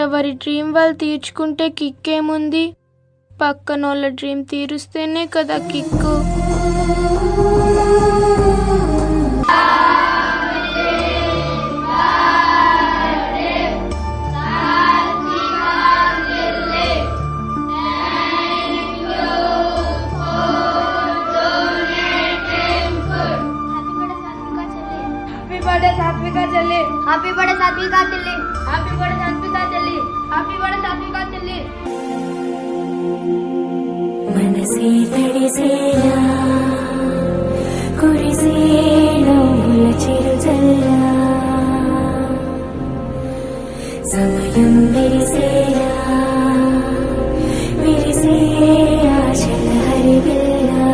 ఎవరి డ్రీమ్ వాళ్ళు తీర్చుకుంటే కిక్కేముంది, పక్కనోళ్ళ డ్రీమ్ తీరుస్తేనే కదా కిక్కు. సాత్విక చెల్లి, హ్యాపీ బర్త్డే సాత్విక చెల్లి, హ్యాపీ బర్త్డే సాత్విక చెల్లి, హ్యాపీ బర్త్డే సాత్విక చెల్లి. మనసే తడిసేలా కురిసేలా చిరుజల్లా సమయం విరిసేలా విరిసే ఆశల హరివిల్లా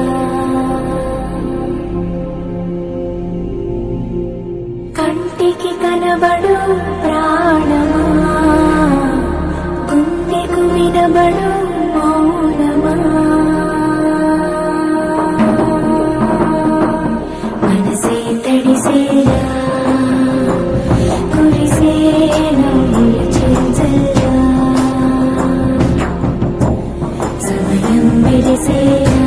కంటికి కనబడు ప్రాణమా గుండెకు వినబడు మౌనమా మనసే తడిసేలా కురిసేలా చిరుజల్లా సమయం విరిసేలా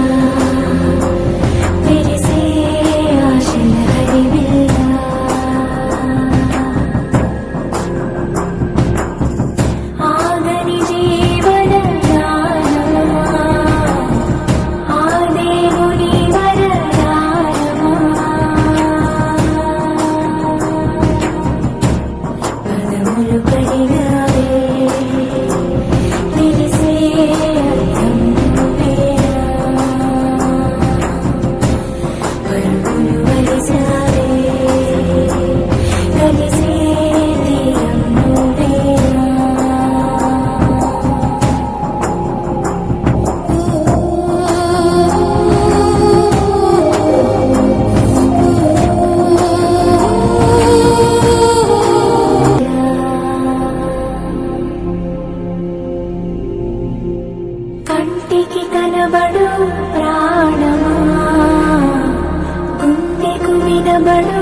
విరిసే ఆశల హరివిల్లా కంటికి కనబడు ప్రాణమా గుండెకు వినబడు